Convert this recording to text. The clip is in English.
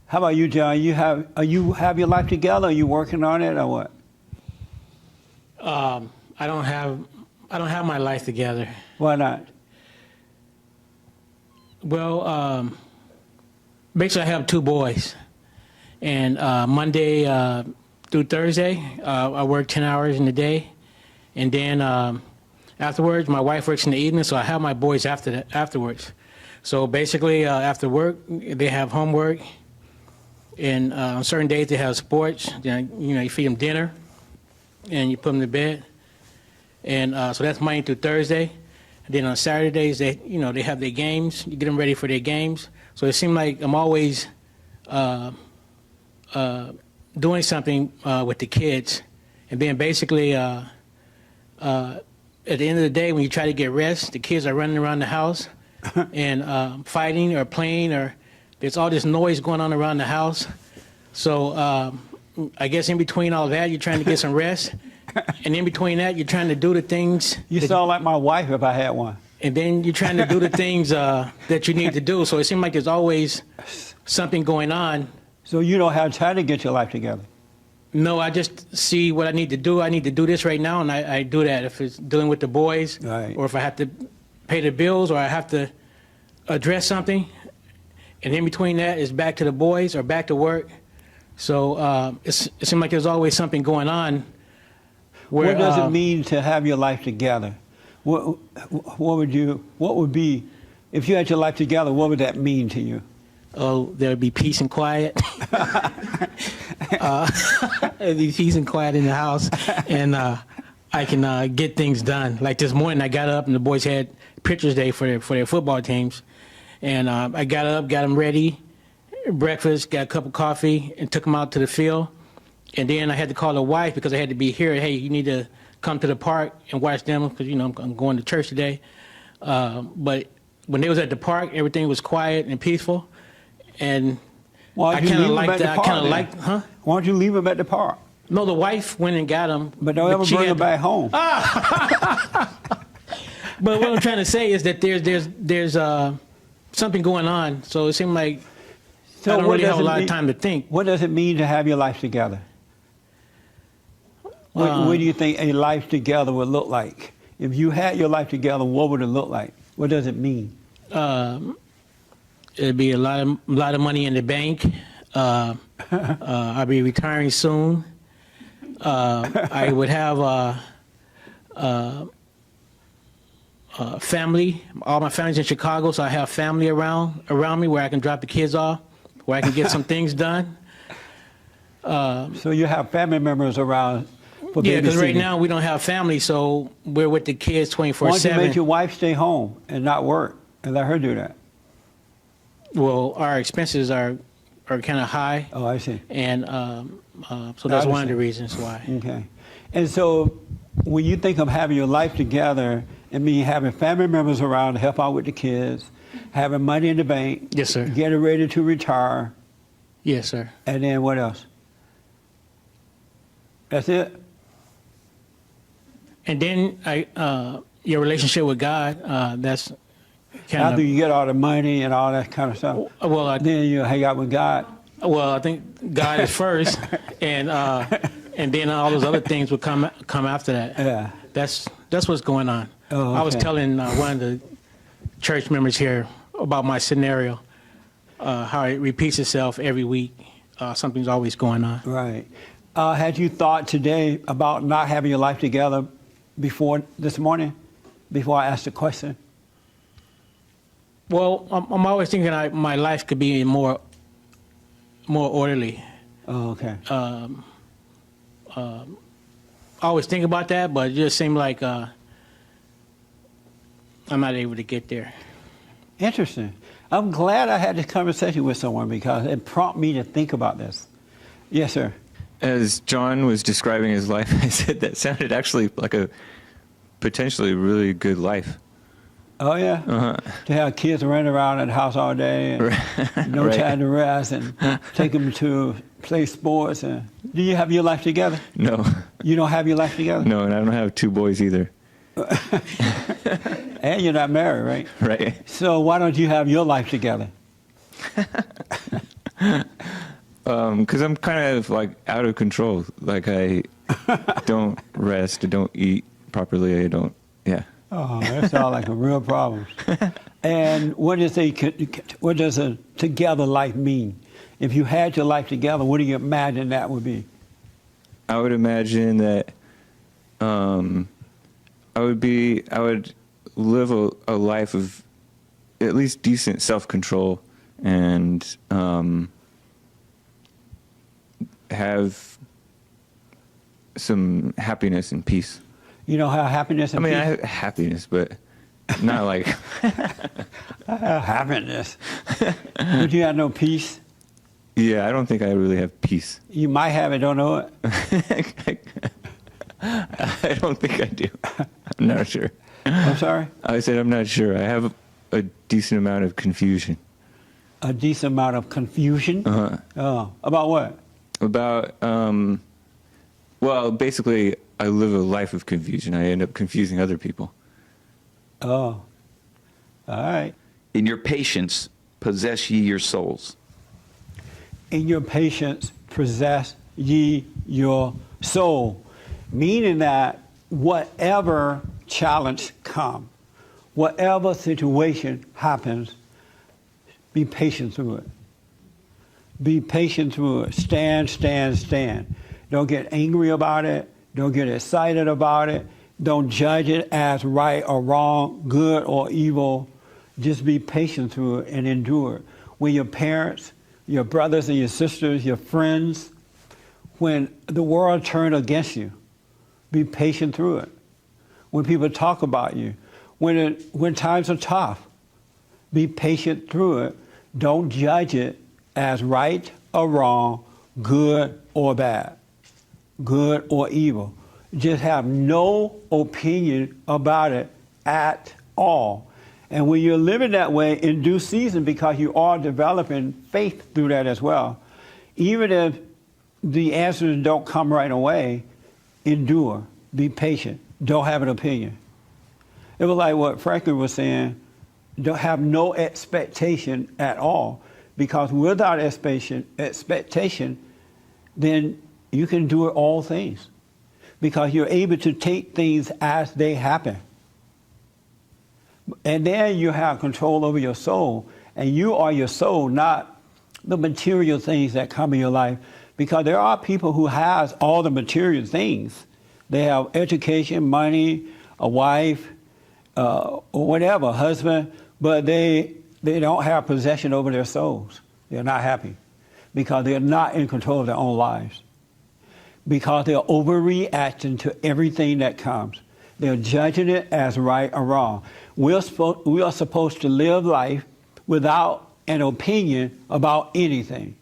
How about you, John? Are you have your life together? Are you working on it or what? I don't have my life together. Why not? Well, basically, I have two boys, and Monday through Thursday, I work 10 hours in the day, and then afterwards, my wife works in the evening, so I have my boys afterwards. So basically, after work, they have homework, and on certain days they have sports. Then, you feed them dinner, and you put them to bed, and so that's Monday through Thursday. And then on Saturdays, they have their games. You get them ready for their games. So it seems like I'm always doing something with the kids, and then basically at the end of the day, when you try to get rest, the kids are running around the house and fighting or playing, or there's all this noise going on around the house. So I guess in between all that, you're trying to get some rest, and in between that, you're trying to do the things. You sound like my wife if I had one. And then you're trying to do the things that you need to do. So it seems like there's always something going on. So you don't have time to get your life together? No, I just see what I need to do. I need to do this right now, and I do that. If it's dealing with the boys, right, or if I have to pay the bills, or I have to address something, and in between that is back to the boys or back to work. So it seems like there's always something going on. Where, what does it mean to have your life together? What would be, if you had your life together, what would that mean to you? Oh, there'd be peace and quiet. There'd be peace and quiet in the house, and I can get things done. Like this morning, I got up and the boys had pictures day for their football teams, and I got up, got them ready, breakfast, got a cup of coffee, and took them out to the field. And then I had to call the wife because I had to be here. Hey, you need to come to the park and watch them because I'm going to church today. But when they was at the park, everything was quiet and peaceful. And I kind of liked that. I kind of liked, huh? Why don't you leave them at the park? No, the wife went and got them. But don't ever bring them back home. But what I'm trying to say is that there's something going on. So it seemed like I don't really have a lot of time to think. What does it mean to have your life together? What do you think a life together would look like? If you had your life together, what would it look like? What does it mean? It'd be a lot of money in the bank. I'll be retiring soon. I would have family. All my family's in Chicago, so I have family around me where I can drop the kids off, where I can get some things done. So you have family members around for babysitting? Yeah, because right now we don't have family, so we're with the kids 24/7. Why don't you make your wife stay home and not work and let her do that? Well, our expenses are kind of high. Oh, I see. And so that's one of the reasons why. Okay. And so when you think of having your life together, it means having family members around to help out with the kids, having money in the bank. Yes, sir. Getting ready to retire. Yes, sir. And then what else? That's it? And then your relationship with God, that's kind After you get all the money and all that kind of stuff, well, then you hang out with God. Well, I think God is first, and then all those other things would come after that. Yeah. That's what's going on. Oh, okay. I was telling one of the church members here about my scenario, how it repeats itself every week. Something's always going on. Right. Had you thought today about not having your life together before this morning, before I asked the question? Well, I'm always thinking my life could be more orderly. Oh, okay. I always think about that, but it just seemed like I'm not able to get there. Interesting. I'm glad I had this conversation with someone because it prompted me to think about this. Yes, sir. As John was describing his life, I said that sounded actually like a potentially really good life. Oh, yeah? Uh-huh. To have kids running around in the house all day and no right. time to rest and take them to play sports. Do you have your life together? No. You don't have your life together? No, and I don't have two boys either. And you're not married, right? Right. So why don't you have your life together? Because I'm kind of like out of control. Like I don't rest, I don't eat properly, I don't, yeah. Oh, that sounds like a real problem. And what does a together life mean? If you had your life together, what do you imagine that would be? I would imagine that I would live a life of at least decent self-control and have some happiness and peace. You know how happiness and I mean, peace? I have happiness, but not like... Happiness. But you have no peace? Yeah, I don't think I really have peace. You might have it, don't know it? I don't think I do. I'm not sure. I'm sorry? I said I'm not sure. I have a decent amount of confusion. A decent amount of confusion? Uh-huh. Oh, about what? About, well, basically, I live a life of confusion. I end up confusing other people. Oh, all right. In your patience, possess ye your souls. In your patience, possess ye your soul. Meaning that whatever challenge comes, whatever situation happens, be patient through it. Be patient through it. Stand, stand, stand. Don't get angry about it. Don't get excited about it. Don't judge it as right or wrong, good or evil. Just be patient through it and endure it. When your parents, your brothers and your sisters, your friends, when the world turned against you, be patient through it. When people talk about you, when times are tough, be patient through it. Don't judge it as right or wrong, good or bad, good or evil. Just have no opinion about it at all. And when you're living that way in due season, because you are developing faith through that as well, even if the answers don't come right away, endure, be patient, don't have an opinion. It was like what Franklin was saying, don't have no expectation at all, because without expectation, then you can do all things, because you're able to take things as they happen. And then you have control over your soul, and you are your soul, not the material things that come in your life, because there are people who has all the material things. They have education, money, a wife, or whatever, husband, but they don't have possession over their souls. They're not happy because they're not in control of their own lives, because they're overreacting to everything that comes. They're judging it as right or wrong. We are supposed to live life without an opinion about anything.